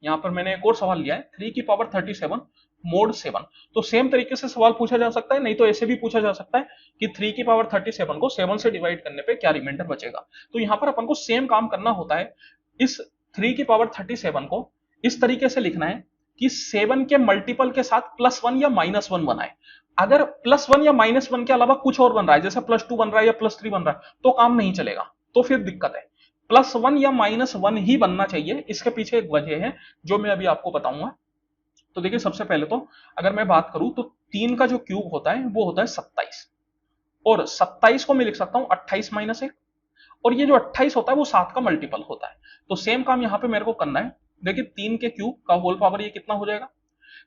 यहाँ पर मैंने एक और सवाल लिया है 3 की पावर 37 मोड 7। तो सेम तरीके से सवाल पूछा जा सकता है, नहीं तो ऐसे भी पूछा जा सकता है कि 3 की पावर 37 को 7 से डिवाइड करने पे क्या रिमाइंडर बचेगा। तो यहाँ पर अपन को सेम काम करना होता है। इस 3 की पावर 37 को इस तरीके से लिखना है कि 7 के मल्टीपल के साथ +1 या -1 बनाए। अगर +1 या -1 के अलावा कुछ और बन रहा है, जैसे +2 बन रहा है या +3 बन रहा है, तो काम नहीं चलेगा, तो फिर दिक्कत है। +1 या -1 ही बनना चाहिए। इसके पीछे एक वजह है जो मैं अभी आपको बताऊंगा। तो देखिए, सबसे पहले तो अगर मैं बात करूं तो 3 का जो क्यूब होता है वो होता है 27, और 27 को मैं लिख सकता हूं 28 - 1, और ये जो 28 होता है वो 7 का मल्टीपल होता है। तो सेम काम यहां पे मेरे को करना है। देखिए, 3 के क्यूब का होल पावर ये कितना हो जाएगा,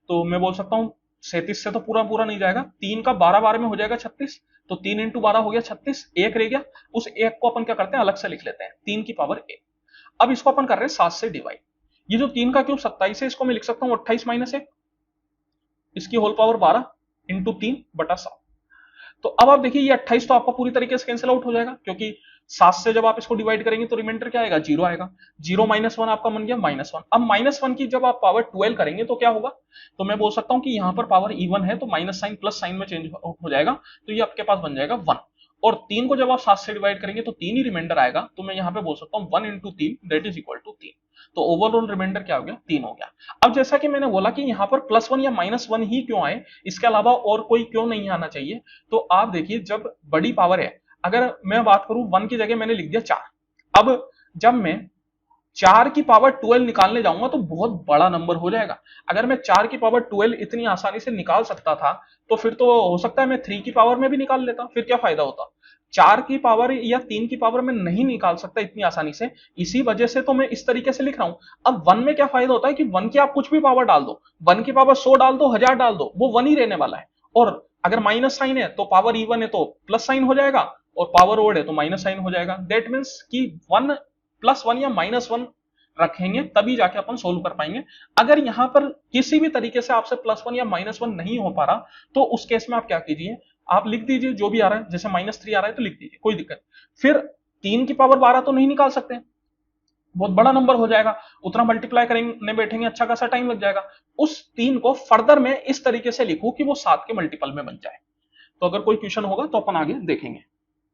तो मैं बोल सकता हूं 37 से तो पूरा पूरा नहीं जाएगा, 3 का 12 12 में हो जाएगा 36, तो 3 × 12 हो गया 36, एक रह गया। उस एक को अपन क्या करते हैं, अलग से लिख लेते हैं, 3 की पावर 1। अब इसको अपन कर रहे हैं 7 से डिवाइड। ये जो 3 का क्यूब 27 है, इसको मैं लिख सकता हूं 28 - 1, इसकी होल पावर 12 × 3/7। तो अब आप देखिए, ये 28 तो आपका पूरी तरीके से कैंसिल आउट हो जाएगा, क्योंकि 7 से जब आप इसको डिवाइड करेंगे तो रिमाइंडर क्या आएगा, 0 आएगा। 0 - 1 आपका बन गया -1। अब -1 की जब आप पावर 12 करेंगे तो क्या होगा, तो मैं बोल सकता हूं कि यहां पर पावर इवन है, तो माइनस साइन प्लस साइन में चेंज हो जाएगा, तो ये आपके पास बन जाएगा 1। और 3 को जब आप 7 से डिवाइड करेंगे तो 3 ही रिमाइंडर आएगा, तो मैं यहां पे बोल सकता हूं 1 × 3 दैट इज इक्वल टू 3। तो ओवरऑल रिमाइंडर क्या हो गया, 3 हो गया। अब जैसा कि मैंने बोला कि यहां पर +1 या -1 ही क्यों आए, इसके अलावा और कोई क्यों नहीं आना चाहिए। तो आप देखिए, जब बड़ी पावर है, अगर मैं बात करूं 1 की जगह मैंने लिख दिया 4। अब जब मैं 4 की पावर 12 निकालने जाऊंगा तो बहुत बड़ा नंबर हो जाएगा। अगर मैं 4 की पावर 12 इतनी आसानी से निकाल सकता था, तो फिर तो हो सकता है मैं 3 की पावर में भी निकाल लेता, फिर क्या फायदा होता। 4 की पावर या 3 की पावर में नहीं निकाल सकता इतनी आसानी से, इसी वजह से तो मैं इस तरीके से लिख रहा हूं। अब 1 में क्या फायदा होता है कि 1 की आप कुछ भी पावर डाल दो, 1 की पावर 100 डाल दो, 1000 डाल दो, वो 1 ही रहने वाला है। और अगर माइनस साइन है तो पावर इवन है तो प्लस साइन हो जाएगा, और पावर ओड है तो माइनस साइन हो जाएगा। दैट मीन्स कि 1 +1 या -1 रखेंगे तभी जाके अपन सोल्व कर पाएंगे। अगर यहां पर किसी भी तरीके से आपसे +1 या -1 नहीं हो पा रहा, तो उस केस में आप क्या कीजिए, आप लिख दीजिए जो भी आ रहा है, जैसे -3 आ रहा है तो लिख दीजिए, कोई दिक्कत। फिर 3 की पावर 12 तो नहीं निकाल सकते, बहुत बड़ा नंबर हो जाएगा, उतना मल्टीप्लाई करने बैठेंगे अच्छा खासा टाइम लग जाएगा। उस 3 को फर्दर मैं इस तरीके से लिखूं कि वो 7 के मल्टीपल में बन जाए। तो अगर कोई क्वेश्चन होगा तो अपन आगे देखेंगे।